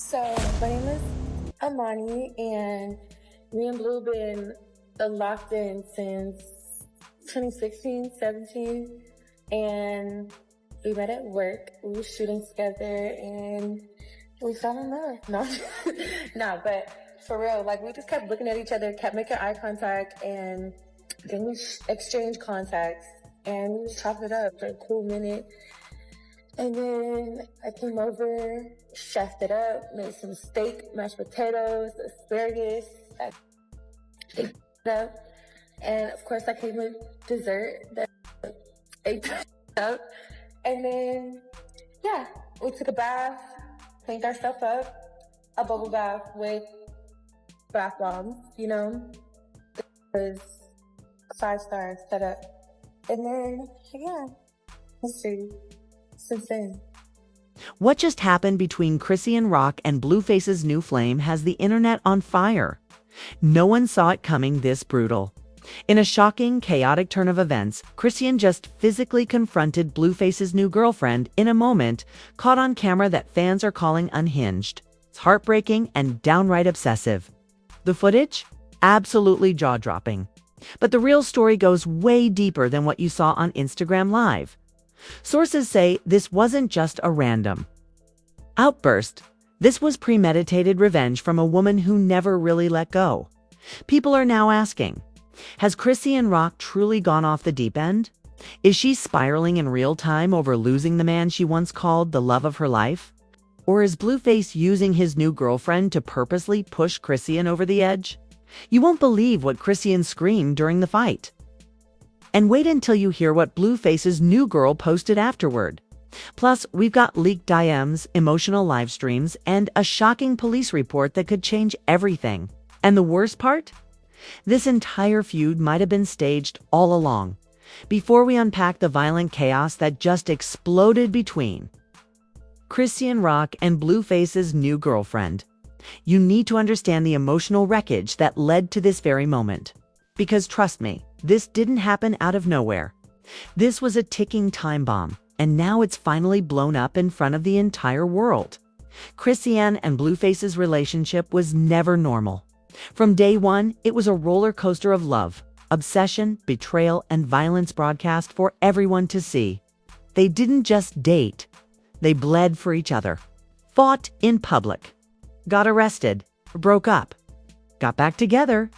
So my name is Amani, and me and Blue been locked in since 2016, 17, and we met at work. We were shooting together, and we fell in love. No, no, but for real, like we just kept looking at each other, kept making eye contact, and then we exchanged contacts, and we just chopped it up for a cool minute. And then I came over, chefed it up, made some steak, mashed potatoes, asparagus. I ate it up. And of course I came with dessert that ate it up. And then, yeah, we took a bath, cleaned ourselves up, a bubble bath with bath bombs, It was 5-star setup. And then, yeah, let's see. Since then. What just happened between Chrisean Rock and Blueface's new flame has the internet on fire. No one saw it coming this brutal. In a shocking, chaotic turn of events, Chrisean just physically confronted Blueface's new girlfriend in a moment caught on camera that fans are calling unhinged. It's heartbreaking and downright obsessive. The footage? Absolutely jaw-dropping. But the real story goes way deeper than what you saw on Instagram Live. Sources say this wasn't just a random outburst. This was premeditated revenge from a woman who never really let go. People are now asking, has Chrisean Rock truly gone off the deep end? Is she spiraling in real time over losing the man she once called the love of her life? Or is Blueface using his new girlfriend to purposely push Chrisean over the edge? You won't believe what Chrisean screamed during the fight. And wait until you hear what Blueface's new girl posted afterward. Plus, we've got leaked DMs, emotional live streams, and a shocking police report that could change everything. And the worst part? This entire feud might have been staged all along. Before we unpack the violent chaos that just exploded between Chrisean Rock and Blueface's new girlfriend, you need to understand the emotional wreckage that led to this very moment. Because trust me, this didn't happen out of nowhere. This was a ticking time bomb, and now it's finally blown up in front of the entire world. Chrisean and Blueface's relationship was never normal. From day one, it was a roller coaster of love, obsession, betrayal, and violence broadcast for everyone to see. They didn't just date. They bled for each other, fought in public, got arrested, broke up, got back together.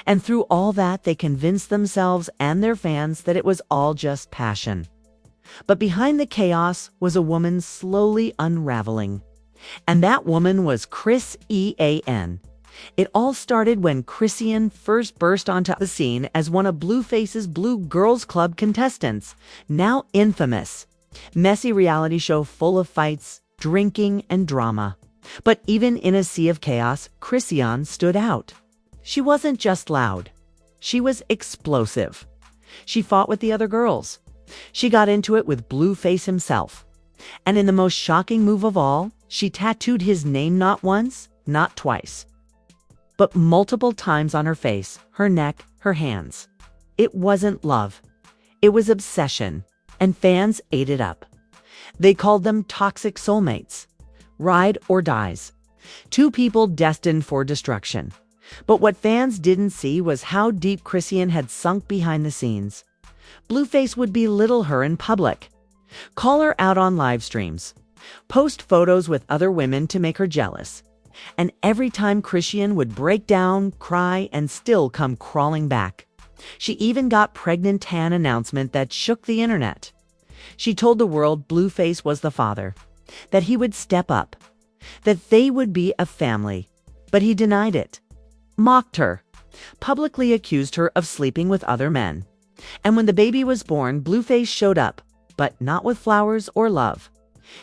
And through all that, they convinced themselves and their fans that it was all just passion. But behind the chaos was a woman slowly unraveling. And that woman was Chrisean. It all started when Chrisean first burst onto the scene as one of Blueface's Blue Girls Club contestants, now infamous. Messy reality show full of fights, drinking, and drama. But even in a sea of chaos, Chrisean stood out. She wasn't just loud. She was explosive. She fought with the other girls. She got into it with Blueface himself. And in the most shocking move of all, she tattooed his name not once, not twice, but multiple times on her face, her neck, her hands. It wasn't love. It was obsession. And fans ate it up. They called them toxic soulmates. Ride or dies. Two people destined for destruction. But what fans didn't see was how deep Chrisean had sunk behind the scenes. Blueface would belittle her in public, call her out on live streams, post photos with other women to make her jealous. And every time Chrisean would break down, cry, and still come crawling back. She even got pregnant an announcement that shook the internet. She told the world Blueface was the father, that he would step up, that they would be a family. But he denied it. Mocked her, publicly accused her of sleeping with other men. And when the baby was born, Blueface showed up, but not with flowers or love.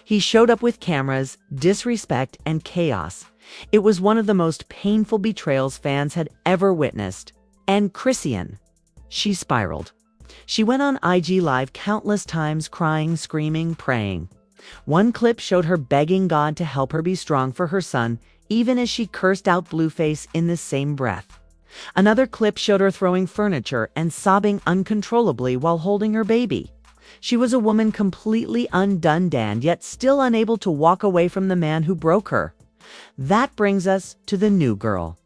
He showed up with cameras, disrespect, and chaos. It was one of the most painful betrayals fans had ever witnessed. And Chrisean, she spiraled. She went on IG Live countless times, crying, screaming, praying. One clip showed her begging God to help her be strong for her son, even as she cursed out Blueface in the same breath. Another clip showed her throwing furniture and sobbing uncontrollably while holding her baby. She was a woman completely undone, yet still unable to walk away from the man who broke her. That brings us to the new girl.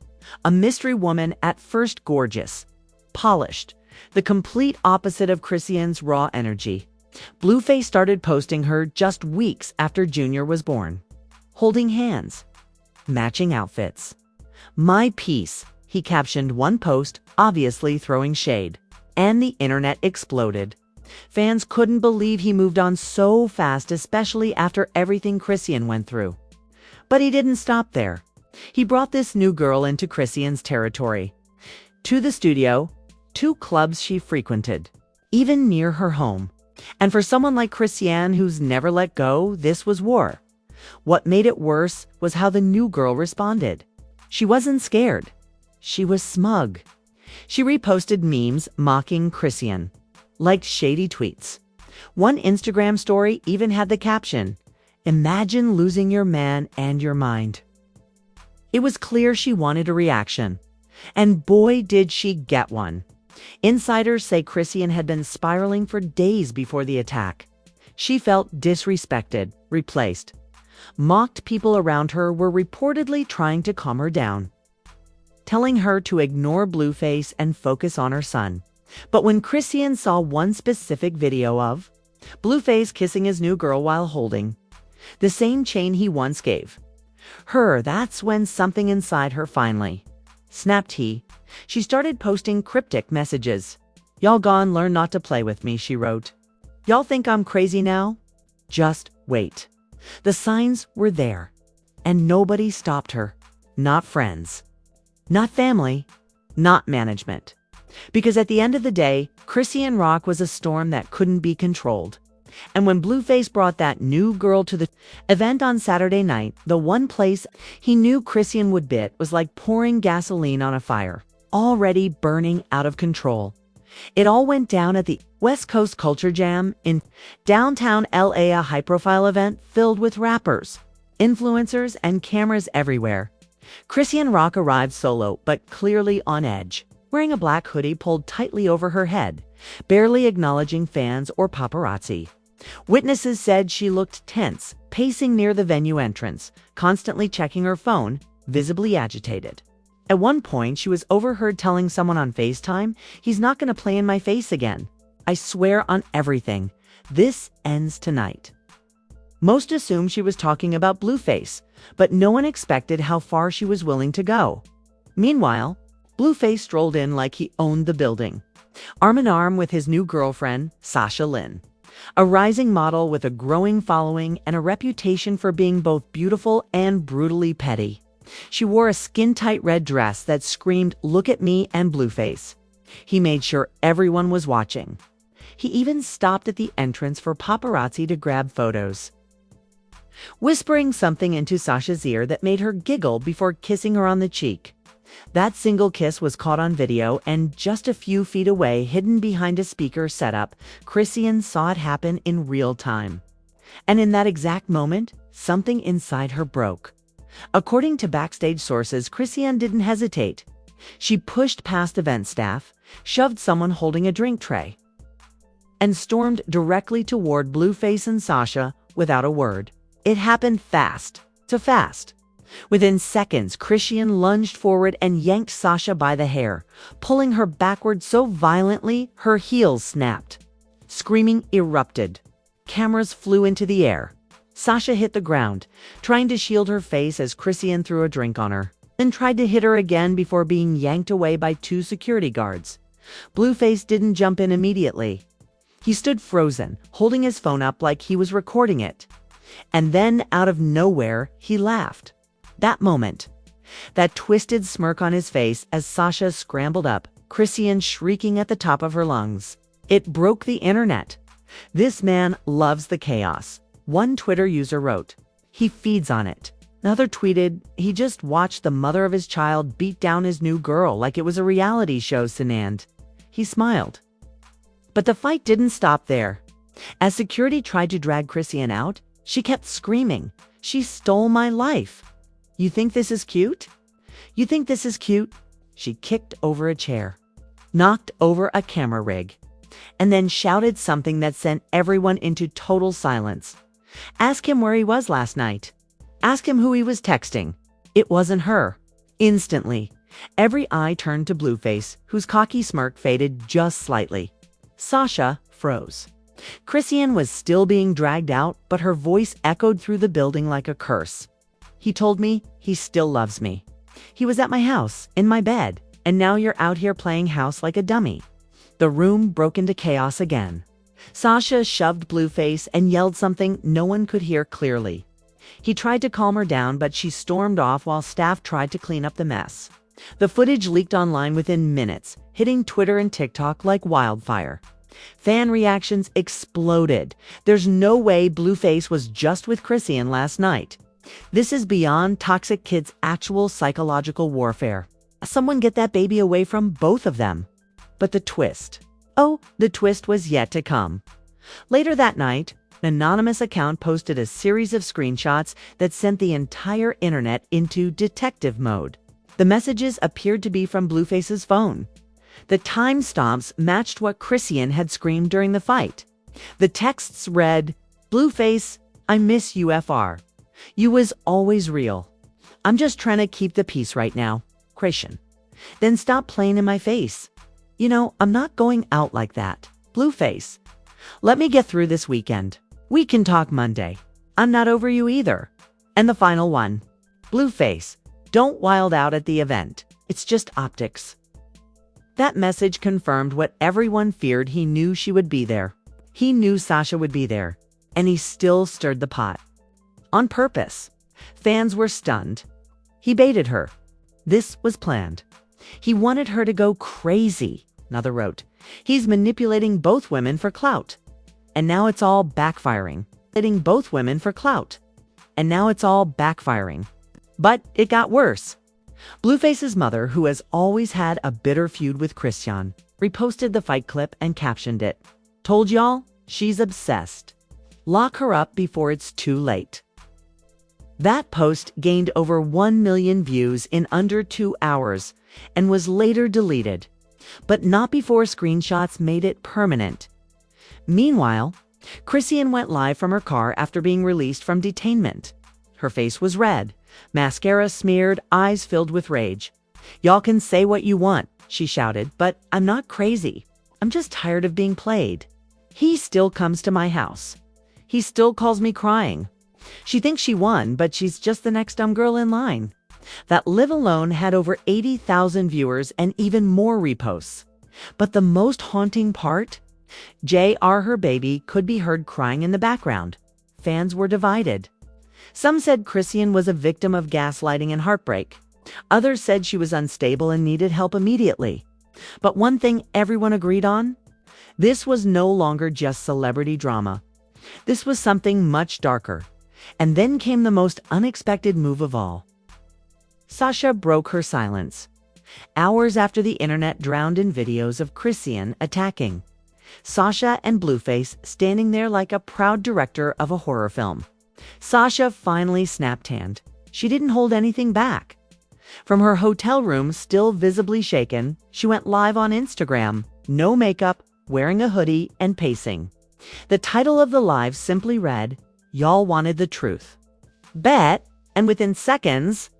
A mystery woman, at first gorgeous, polished, the complete opposite of Chrisean's raw energy. Blueface started posting her just weeks after Junior was born. Holding hands, matching outfits. "My piece," he captioned one post, obviously throwing shade. And the internet exploded. Fans couldn't believe he moved on so fast, especially after everything Chrisean went through. But he didn't stop there. He brought this new girl into Chrisean's territory. To the studio, to clubs she frequented, even near her home. And for someone like Chrisean, who's never let go, this was war. What made it worse was how the new girl responded. She wasn't scared. She was smug. She reposted memes mocking Chrisean, liked shady tweets. One Instagram story even had the caption, "Imagine losing your man and your mind." It was clear she wanted a reaction. And boy, did she get one. Insiders say Chrisean had been spiraling for days before the attack. She felt disrespected, replaced. Mocked people around her were reportedly trying to calm her down, telling her to ignore Blueface and focus on her son. But when Chrisean saw one specific video of Blueface kissing his new girl while holding the same chain he once gave her, that's when something inside her finally snapped. She started posting cryptic messages. "Y'all gone learn not to play with me," she wrote. "Y'all think I'm crazy now? Just wait." The signs were there, and nobody stopped her. Not friends, not family, not management. Because at the end of the day, Chrisean Rock was a storm that couldn't be controlled. And when Blueface brought that new girl to the event on Saturday night, the one place he knew Chrisean would bit was like pouring gasoline on a fire, already burning out of control. It all went down at the West Coast Culture Jam in downtown LA, a high-profile event filled with rappers, influencers, and cameras everywhere. Chrisean Rock arrived solo, but clearly on edge, wearing a black hoodie pulled tightly over her head, barely acknowledging fans or paparazzi. Witnesses said she looked tense, pacing near the venue entrance, constantly checking her phone, visibly agitated. At one point, she was overheard telling someone on FaceTime, "He's not going to play in my face again. I swear on everything. This ends tonight." Most assumed she was talking about Blueface, but no one expected how far she was willing to go. Meanwhile, Blueface strolled in like he owned the building, arm in arm with his new girlfriend, Sasha, a rising model with a growing following and a reputation for being both beautiful and brutally petty. She wore a skin-tight red dress that screamed, "Look at me," and Blueface. He made sure everyone was watching. He even stopped at the entrance for paparazzi to grab photos, whispering something into Sasha's ear that made her giggle before kissing her on the cheek. That single kiss was caught on video, and just a few feet away, hidden behind a speaker setup, Chrisean saw it happen in real time. And in that exact moment, something inside her broke. According to backstage sources, Chrisean didn't hesitate. She pushed past event staff, shoved someone holding a drink tray, and stormed directly toward Blueface and Sasha without a word. It happened fast. Within seconds, Chrisean lunged forward and yanked Sasha by the hair, pulling her backward so violently her heels snapped. Screaming erupted. Cameras flew into the air. Sasha hit the ground, trying to shield her face as Chrisean threw a drink on her, then tried to hit her again before being yanked away by two security guards. Blueface didn't jump in immediately. He stood frozen, holding his phone up like he was recording it. And then, out of nowhere, he laughed. That moment, that twisted smirk on his face as Sasha scrambled up, Chrisean shrieking at the top of her lungs. It broke the internet. "This man loves the chaos," one Twitter user wrote. "He feeds on it." Another tweeted, "He just watched the mother of his child beat down his new girl like it was a reality show, Sanand." He smiled. But the fight didn't stop there. As security tried to drag Chrisean out, she kept screaming, "She stole my life. You think this is cute? You think this is cute?" She kicked over a chair, knocked over a camera rig, and then shouted something that sent everyone into total silence. "Ask him where he was last night." Ask him who he was texting. It wasn't her. Instantly, every eye turned to Blueface, whose cocky smirk faded just slightly. Sasha froze. Chrisean was still being dragged out, but her voice echoed through the building like a curse. He told me he still loves me. He was at my house, in my bed, and now you're out here playing house like a dummy. The room broke into chaos again. Sasha shoved Blueface and yelled something no one could hear clearly. He tried to calm her down, but she stormed off while staff tried to clean up the mess. The footage leaked online within minutes, hitting Twitter and TikTok like wildfire. Fan reactions exploded. There's no way Blueface was just with Chrisean last night. This is beyond toxic kids' actual psychological warfare. Someone get that baby away from both of them. But the twist. Oh, the twist was yet to come. Later that night, an anonymous account posted a series of screenshots that sent the entire internet into detective mode. The messages appeared to be from Blueface's phone. The timestamps matched what Chrisean had screamed during the fight. The texts read, "Blueface, I miss you FR. You was always real. I'm just trying to keep the peace right now. Chrisean. Then stop playing in my face. You know, I'm not going out like that. Blueface. Let me get through this weekend. We can talk Monday. I'm not over you either." And the final one. "Blueface, don't wild out at the event. It's just optics." That message confirmed what everyone feared. He knew she would be there. He knew Sasha would be there. And he still stirred the pot. On purpose. Fans were stunned. He baited her. This was planned. He wanted her to go crazy, another wrote. He's manipulating both women for clout. And now it's all backfiring. Manipulating both women for clout. And now it's all backfiring. But it got worse. Blueface's mother, who has always had a bitter feud with Chrisean, reposted the fight clip and captioned it. "Told y'all, she's obsessed. Lock her up before it's too late." That post gained over 1 million views in under 2 hours and was later deleted, but not before screenshots made it permanent. Meanwhile, Chrisean went live from her car after being released from detainment. Her face was red, mascara smeared, eyes filled with rage. "Y'all can say what you want," she shouted, "but I'm not crazy. I'm just tired of being played. He still comes to my house. He still calls me crying. She thinks she won, but she's just the next dumb girl in line." That live alone had over 80,000 viewers and even more reposts. But the most haunting part? JR, her baby, could be heard crying in the background. Fans were divided. Some said Chrisean was a victim of gaslighting and heartbreak. Others said she was unstable and needed help immediately. But one thing everyone agreed on? This was no longer just celebrity drama. This was something much darker. And then came the most unexpected move of all. Sasha broke her silence. Hours after the internet drowned in videos of Chrisean attacking. Sasha and Blueface standing there like a proud director of a horror film. Sasha finally snapped hand. She didn't hold anything back. From her hotel room, still visibly shaken, she went live on Instagram, no makeup, wearing a hoodie and pacing. The title of the live simply read, "Y'all wanted the truth. Bet," and within seconds,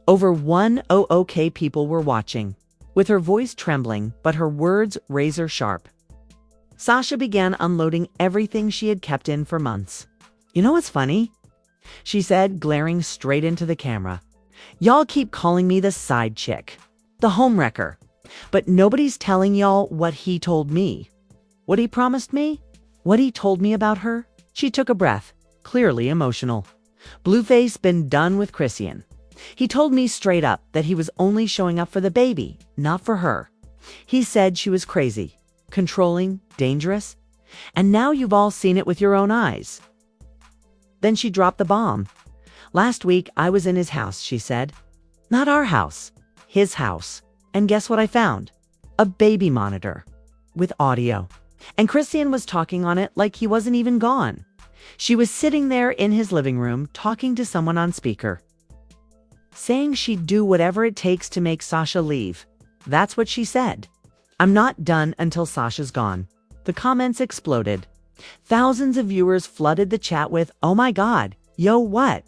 over 100K people were watching, with her voice trembling, but her words razor sharp. Sasha began unloading everything she had kept in for months. "You know what's funny?" she said, glaring straight into the camera. "Y'all keep calling me the side chick, the homewrecker, but nobody's telling y'all what he told me. What he promised me? What he told me about her?" She took a breath, clearly emotional. "Blueface been done with Chrisean. He told me straight up that he was only showing up for the baby, not for her. He said she was crazy, controlling, dangerous. And now you've all seen it with your own eyes." Then she dropped the bomb. "Last week I was in his house," she said. "Not our house, his house. And guess what I found? A baby monitor. With audio. And Chrisean was talking on it like he wasn't even gone. She was sitting there in his living room talking to someone on speaker. Saying she'd do whatever it takes to make Sasha leave. That's what she said. "I'm not done until Sasha's gone." The comments exploded. Thousands of viewers flooded the chat with, "Oh my God, yo what?"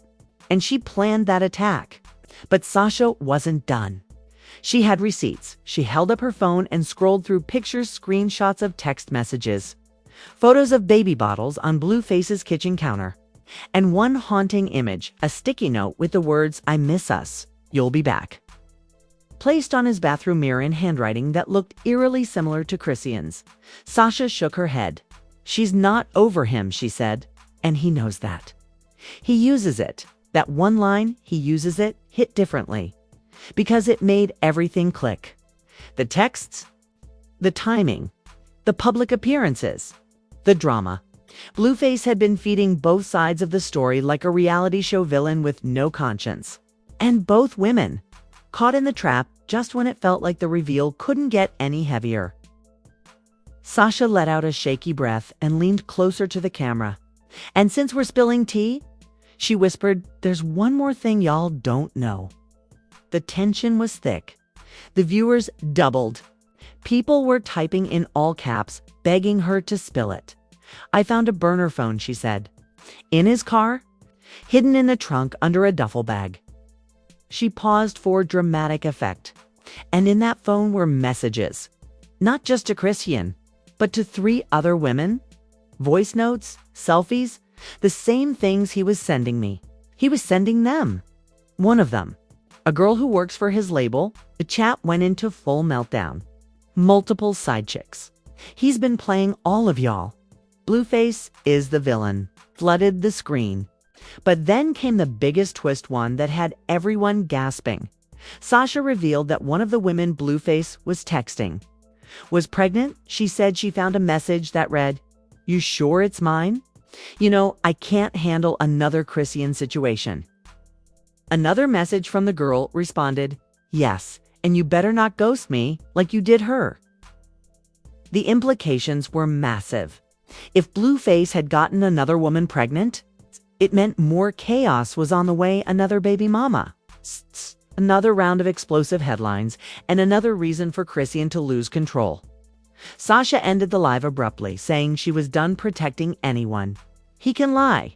and she planned that attack. But Sasha wasn't done. She had receipts. She held up her phone and scrolled through pictures, screenshots of text messages, photos of baby bottles on Blueface's kitchen counter, and one haunting image, a sticky note with the words, "I miss us. You'll be back," placed on his bathroom mirror in handwriting that looked eerily similar to Chrisean's. Sasha shook her head. "She's not over him," she said, "and he knows that. He uses it. That one line, he uses it, hit differently, because it made everything click. The texts, the timing, the public appearances, the drama. Blueface had been feeding both sides of the story like a reality show villain with no conscience. And both women, caught in the trap just when it felt like the reveal couldn't get any heavier." Sasha let out a shaky breath and leaned closer to the camera. "And since we're spilling tea," she whispered, "there's one more thing y'all don't know." The tension was thick. The viewers doubled. People were typing in all caps, begging her to spill it. "I found a burner phone," she said. "In his car, hidden in the trunk under a duffel bag." She paused for dramatic effect. And in that phone were messages. Not just to Chrisean, but to 3 other women. Voice notes, selfies, the same things he was sending me. He was sending them. One of them, a girl who works for his label, the chat went into full meltdown. Multiple side chicks. "He's been playing all of y'all. Blueface is the villain," flooded the screen. But then came the biggest twist, one that had everyone gasping. Sasha revealed that one of the women Blueface was texting was pregnant. She said she found a message that read, "You sure it's mine? You know, I can't handle another Chrisean situation." Another message from the girl responded, "Yes, and you better not ghost me like you did her." The implications were massive. If Blueface had gotten another woman pregnant, it meant more chaos was on the way, another baby mama, another round of explosive headlines, and another reason for Chrisean to lose control. Sasha ended the live abruptly, saying she was done protecting anyone. "He can lie.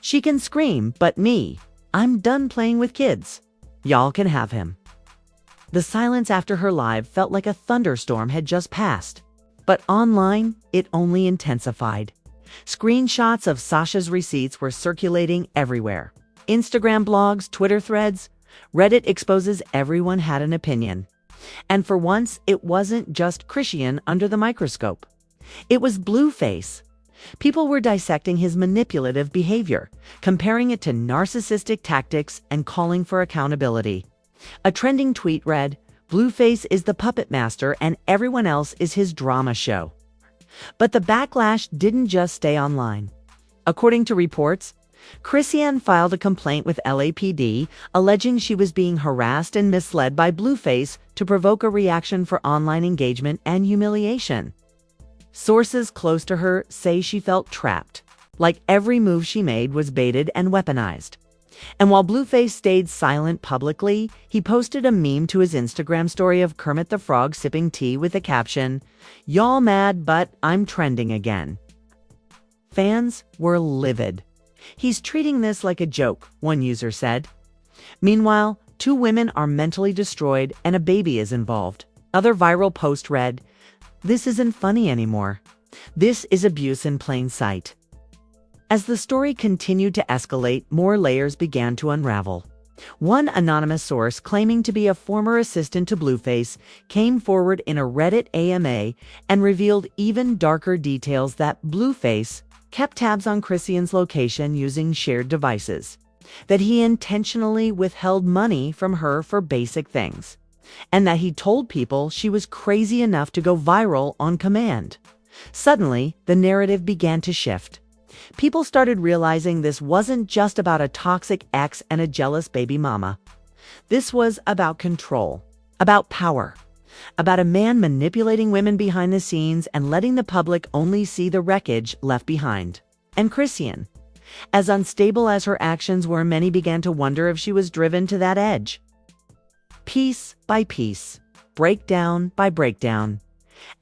She can scream, but me, I'm done playing with kids. Y'all can have him." The silence after her live felt like a thunderstorm had just passed. But online, it only intensified. Screenshots of Sasha's receipts were circulating everywhere. Instagram blogs, Twitter threads, Reddit exposes everyone had an opinion. And for once, it wasn't just Chrisean under the microscope. It was Blueface. People were dissecting his manipulative behavior, comparing it to narcissistic tactics and calling for accountability. A trending tweet read, "Blueface is the puppet master and everyone else is his drama show." But the backlash didn't just stay online. According to reports, Chrisean filed a complaint with LAPD, alleging she was being harassed and misled by Blueface to provoke a reaction for online engagement and humiliation. Sources close to her say she felt trapped, like every move she made was baited and weaponized. And while Blueface stayed silent publicly, he posted a meme to his Instagram story of Kermit the Frog sipping tea with the caption, "Y'all mad, but I'm trending again." Fans were livid. "He's treating this like a joke," one user said. Meanwhile, 2 women are mentally destroyed and a baby is involved. Other viral post read, "This isn't funny anymore. This is abuse in plain sight." As the story continued to escalate, more layers began to unravel. One anonymous source claiming to be a former assistant to Blueface came forward in a Reddit AMA and revealed even darker details that Blueface kept tabs on Chrisean's location using shared devices, that he intentionally withheld money from her for basic things, and that he told people she was crazy enough to go viral on command. Suddenly, the narrative began to shift. People started realizing this wasn't just about a toxic ex and a jealous baby mama. This was about control, about power, about a man manipulating women behind the scenes and letting the public only see the wreckage left behind. And Chrisean, as unstable as her actions were, many began to wonder if she was driven to that edge. Piece by piece, breakdown by breakdown.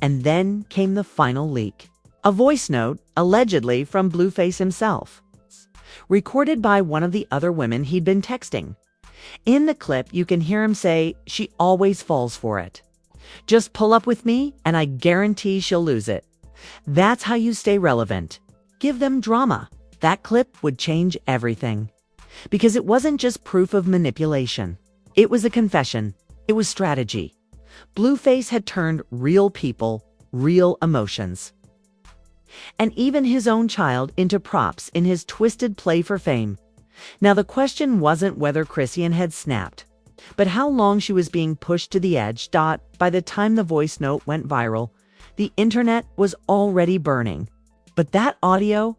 And then came the final leak. A voice note, allegedly from Blueface himself. recorded by one of the other women he'd been texting. In the clip, you can hear him say, "She always falls for it. Just pull up with me and I guarantee she'll lose it." That's how you stay relevant. Give them drama. That clip would change everything. Because it wasn't just proof of manipulation. It was a confession. It was strategy. Blueface had turned real people, real emotions, and even his own child into props in his twisted play for fame. Now, the question wasn't whether Chrisean had snapped, but how long she was being pushed to the edge. By the time the voice note went viral, the internet was already burning. But that audio,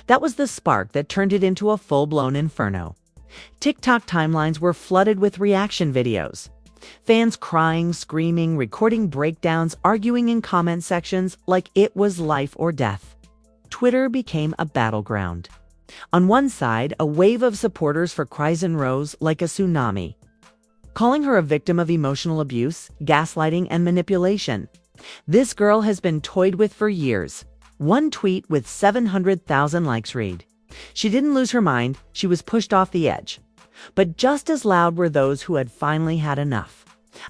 that was the spark that turned it into a full-blown inferno. TikTok timelines were flooded with reaction videos. Fans crying, screaming, recording breakdowns, arguing in comment sections like it was life or death. Twitter became a battleground. On one side, a wave of supporters for Chrisean rose like a tsunami, calling her a victim of emotional abuse, gaslighting, and manipulation. "This girl has been toyed with for years." One tweet with 700,000 likes read, "She didn't lose her mind, she was pushed off the edge." But just as loud were those who had finally had enough.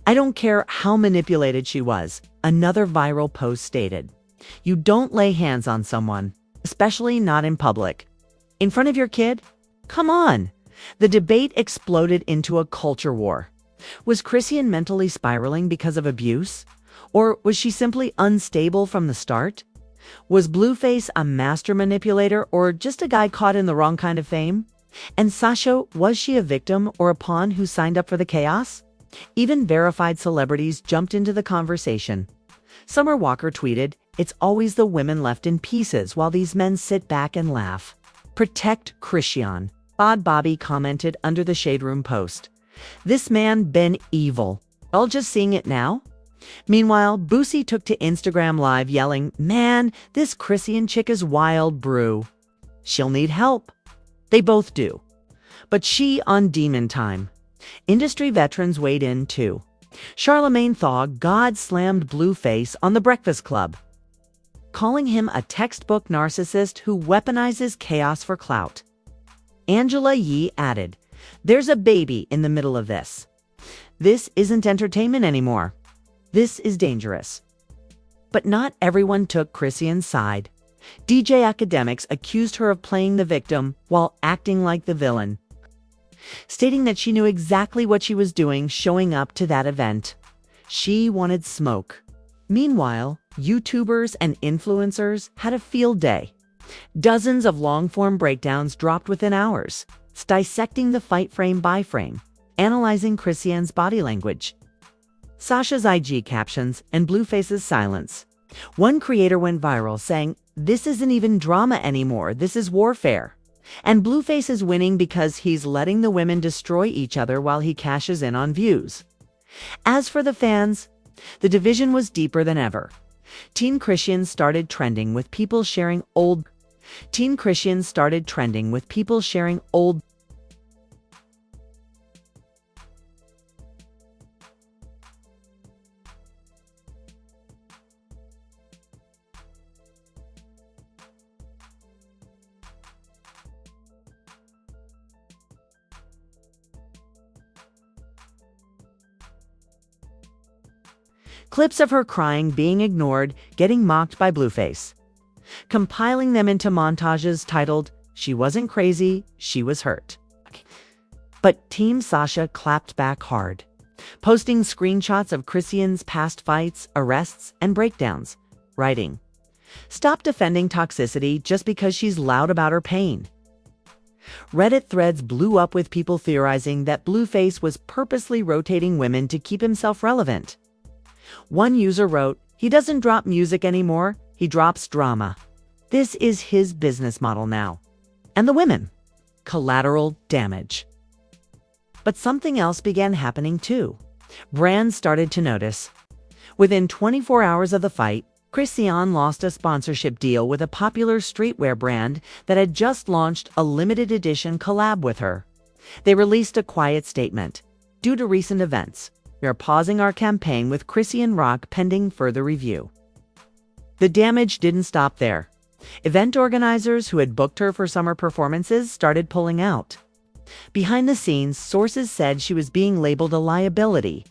"I don't care how manipulated she was," another viral post stated. "You don't lay hands on someone, especially not in public. In front of your kid? Come on." The debate exploded into a culture war. Was Chrisean mentally spiraling because of abuse? Or was she simply unstable from the start? Was Blueface a master manipulator or just a guy caught in the wrong kind of fame? And Sasha, was she a victim or a pawn who signed up for the chaos? Even verified celebrities jumped into the conversation. Summer Walker tweeted, "It's always the women left in pieces while these men sit back and laugh. Protect Chrisean." Bod Bobby commented under the Shade Room post, "This man been evil. All just seeing it now?" Meanwhile, Boosie took to Instagram Live yelling, "Man, this Chrisean chick is wild brew. She'll need help." They both do. But she on demon time. Industry veterans weighed in too. Charlemagne Thog god-slammed Blueface on The Breakfast Club, calling him a textbook narcissist who weaponizes chaos for clout. Angela Yee added, "There's a baby in the middle of this. This isn't entertainment anymore. This is dangerous." But not everyone took Chrisean's side. DJ Academics accused her of playing the victim while acting like the villain, stating that she knew exactly what she was doing showing up to that event. She wanted smoke. Meanwhile, YouTubers and influencers had a field day. Dozens of long-form breakdowns dropped within hours, dissecting the fight frame by frame, analyzing Chrisean's body language, Sasha's IG captions, and Blueface's silence. One creator went viral saying, "This isn't even drama anymore, this is warfare." And Blueface is winning because he's letting the women destroy each other while he cashes in on views. As for the fans, the division was deeper than ever. Teen Chrisean started trending with people sharing old clips of her crying, being ignored, getting mocked by Blueface, compiling them into montages titled, "She wasn't crazy, she was hurt." But Team Sasha clapped back hard, posting screenshots of Chrisean's past fights, arrests, and breakdowns, writing, "Stop defending toxicity just because she's loud about her pain." Reddit threads blew up with people theorizing that Blueface was purposely rotating women to keep himself relevant. One user wrote, "He doesn't drop music anymore, he drops drama. This is his business model now." And the women. Collateral damage. But something else began happening too. Brands started to notice. Within 24 hours of the fight, Chrisean lost a sponsorship deal with a popular streetwear brand that had just launched a limited edition collab with her. They released a quiet statement. "Due to recent events, we are pausing our campaign with Chrisean Rock pending further review." The damage didn't stop there. Event organizers who had booked her for summer performances started pulling out. Behind the scenes, sources said she was being labeled a liability.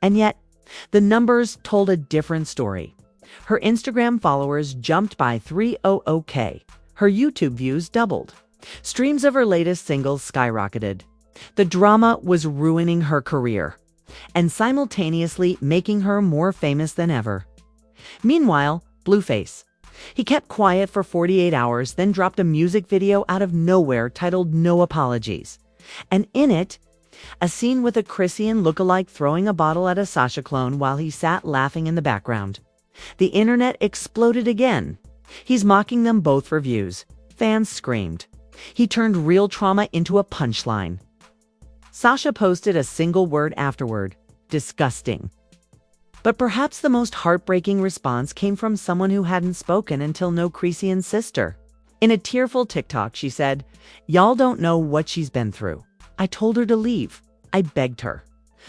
And yet, the numbers told a different story. Her Instagram followers jumped by 300K. Her YouTube views doubled. Streams of her latest singles skyrocketed. The drama was ruining her career and simultaneously making her more famous than ever. Meanwhile, Blueface. He kept quiet for 48 hours, then dropped a music video out of nowhere titled No Apologies. And in it, a scene with a Chrisean lookalike throwing a bottle at a Sasha clone while he sat laughing in the background. The internet exploded again. He's mocking them both for views. Fans screamed. He turned real trauma into a punchline. Sasha posted a single word afterward: disgusting. But perhaps the most heartbreaking response came from someone who hadn't spoken until No Chrisean's sister. In a tearful TikTok, she said, "Y'all don't know what she's been through. I told her to leave. I begged her.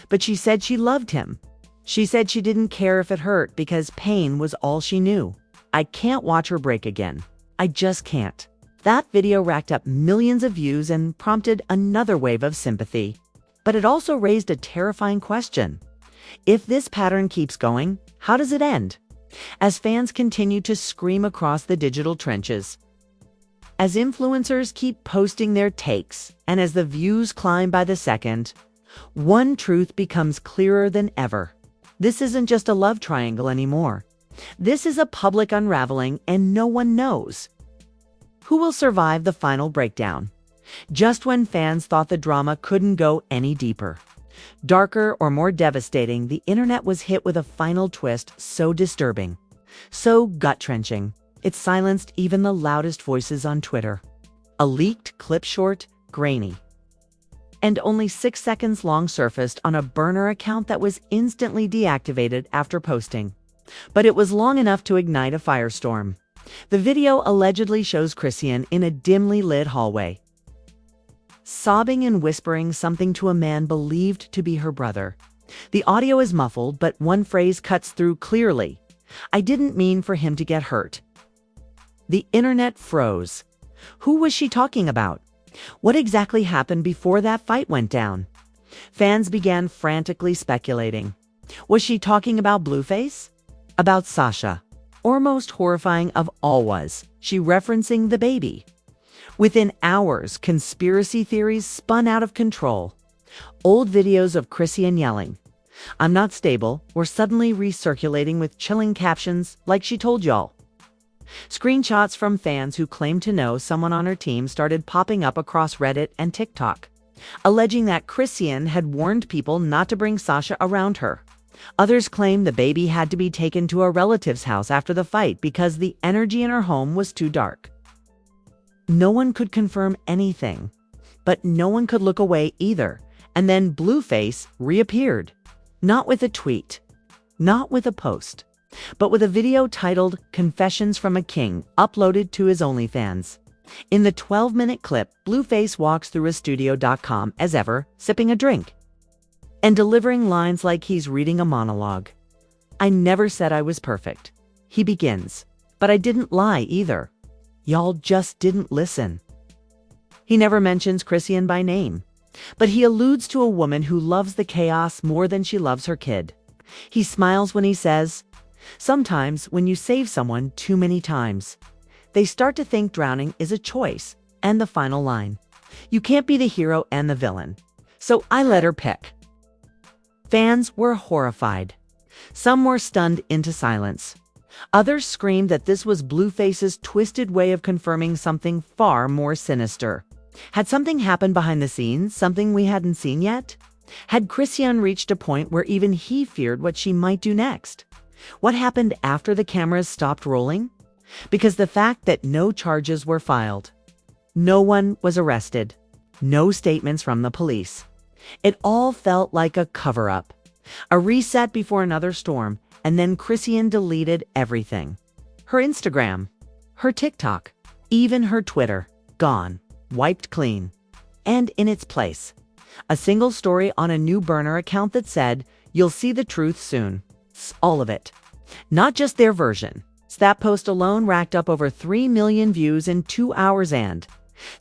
But she said she loved him. She said she didn't care if it hurt because pain was all she knew. I can't watch her break again. I just can't." That video racked up millions of views and prompted another wave of sympathy. But it also raised a terrifying question. If this pattern keeps going, how does it end? As fans continue to scream across the digital trenches, as influencers keep posting their takes, and as the views climb by the second, one truth becomes clearer than ever. This isn't just a love triangle anymore. This is a public unraveling, and no one knows. Who will survive the final breakdown? Just when fans thought the drama couldn't go any deeper. Darker or more devastating, the internet was hit with a final twist so disturbing, so gut-wrenching, it silenced even the loudest voices on Twitter. A leaked clip, short, grainy, and only 6 seconds long, surfaced on a burner account that was instantly deactivated after posting. But it was long enough to ignite a firestorm. The video allegedly shows Chrisean in a dimly lit hallway, sobbing and whispering something to a man believed to be her brother. The audio is muffled, but one phrase cuts through clearly: "I didn't mean for him to get hurt." The internet froze. Who was she talking about? What exactly happened before that fight went down? Fans began frantically speculating. Was she talking about Blueface? About Sasha? Or most horrifying of all, was she referencing the baby? Within hours, conspiracy theories spun out of control. Old videos of Chrisean yelling, "I'm not stable," were suddenly recirculating with chilling captions like "she told y'all." Screenshots from fans who claimed to know someone on her team started popping up across Reddit and TikTok, alleging that Chrisean had warned people not to bring Sasha around her. Others claimed the baby had to be taken to a relative's house after the fight because the energy in her home was too dark. No one could confirm anything, but no one could look away either. And then Blueface reappeared. Not with a tweet, not with a post, but with a video titled "Confessions from a King," uploaded to his OnlyFans. In the 12-minute clip, Blueface walks through a studio.com as ever, sipping a drink and delivering lines like he's reading a monologue. "I never said I was perfect," he begins, "but I didn't lie either. Y'all just didn't listen." He never mentions Chrisean by name, but he alludes to a woman who loves the chaos more than she loves her kid. He smiles when he says, "Sometimes when you save someone too many times, they start to think drowning is a choice." And the final line, "You can't be the hero and the villain, so I let her pick." Fans were horrified. Some were stunned into silence. Others screamed that this was Blueface's twisted way of confirming something far more sinister. Had something happened behind the scenes, something we hadn't seen yet? Had Chrisean reached a point where even he feared what she might do next? What happened after the cameras stopped rolling? Because the fact that no charges were filed, no one was arrested, no statements from the police, it all felt like a cover-up, a reset before another storm. And then Chrisean deleted everything. Her Instagram, her TikTok, even her Twitter, gone, wiped clean. And in its place, a single story on a new burner account that said, "You'll see the truth soon." All of it. Not just their version, That post alone racked up over 3 million views in 2 hours, and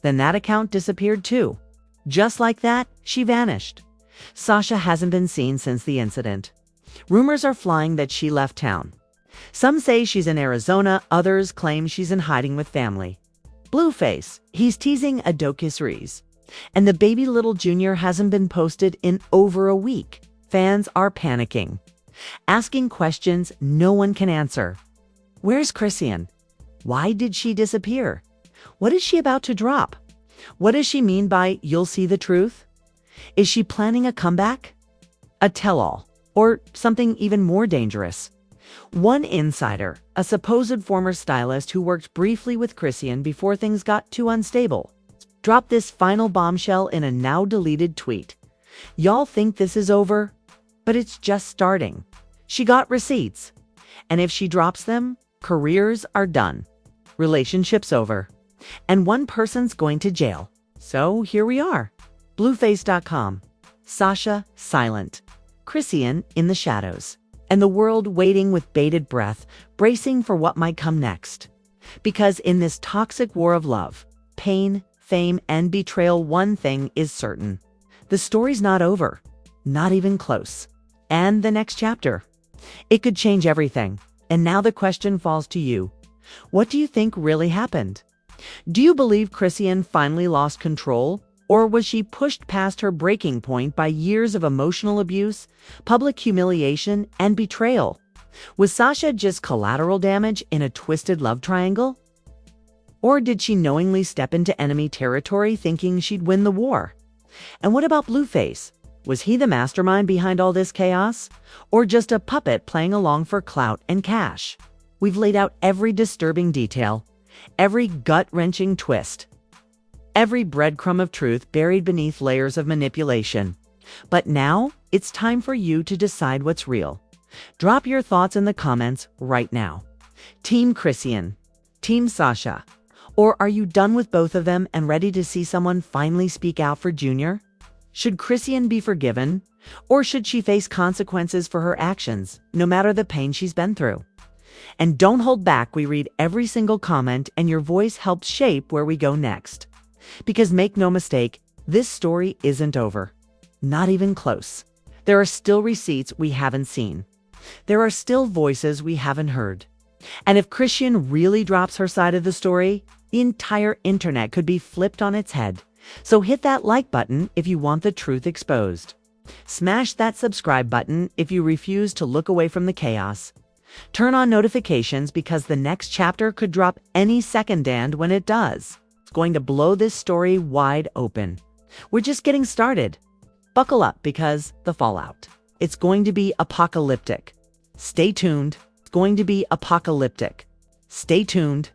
then that account disappeared too. Just like that, she vanished. Sasha hasn't been seen since the incident. Rumors are flying that she left town. Some say she's in Arizona, others claim she's in hiding with family. Blueface, he's teasing a docu-series. And the baby little junior hasn't been posted in over a week. Fans are panicking, asking questions no one can answer. Where's Chrisean? Why did she disappear? What is she about to drop? What does she mean by "you'll see the truth"? Is she planning a comeback? A tell-all? Or something even more dangerous? One insider, a supposed former stylist who worked briefly with Chrisean before things got too unstable, dropped this final bombshell in a now-deleted tweet. Y'all think this is over? But it's just starting. She got receipts. And if she drops them, careers are done. Relationships over. And one person's going to jail. So here we are. Blueface.com. Sasha silent. Chrisean in the shadows. And the world waiting with bated breath, bracing for what might come next. Because in this toxic war of love, pain, fame, and betrayal, one thing is certain. The story's not over. Not even close. And the next chapter. It could change everything. And now the question falls to you. What do you think really happened? Do you believe Chrisean finally lost control? Or was she pushed past her breaking point by years of emotional abuse, public humiliation, and betrayal? Was Sasha just collateral damage in a twisted love triangle? Or did she knowingly step into enemy territory thinking she'd win the war? And what about Blueface? Was he the mastermind behind all this chaos? Or just a puppet playing along for clout and cash? We've laid out every disturbing detail, every gut-wrenching twist, every breadcrumb of truth buried beneath layers of manipulation. But now, it's time for you to decide what's real. Drop your thoughts in the comments right now. Team Chrisean, Team Sasha, or are you done with both of them and ready to see someone finally speak out for Junior? Should Chrisean be forgiven, or should she face consequences for her actions, no matter the pain she's been through? And don't hold back, we read every single comment and your voice helps shape where we go next. Because make no mistake, this story isn't over. Not even close. There are still receipts we haven't seen. There are still voices we haven't heard. And if Chrisean really drops her side of the story, the entire internet could be flipped on its head. So hit that like button if you want the truth exposed. Smash that subscribe button if you refuse to look away from the chaos. Turn on notifications because the next chapter could drop any second, and when it does, it's going to blow this story wide open. We're just getting started. Buckle up because the fallout, it's going to be apocalyptic. Stay tuned. It's going to be apocalyptic. Stay tuned.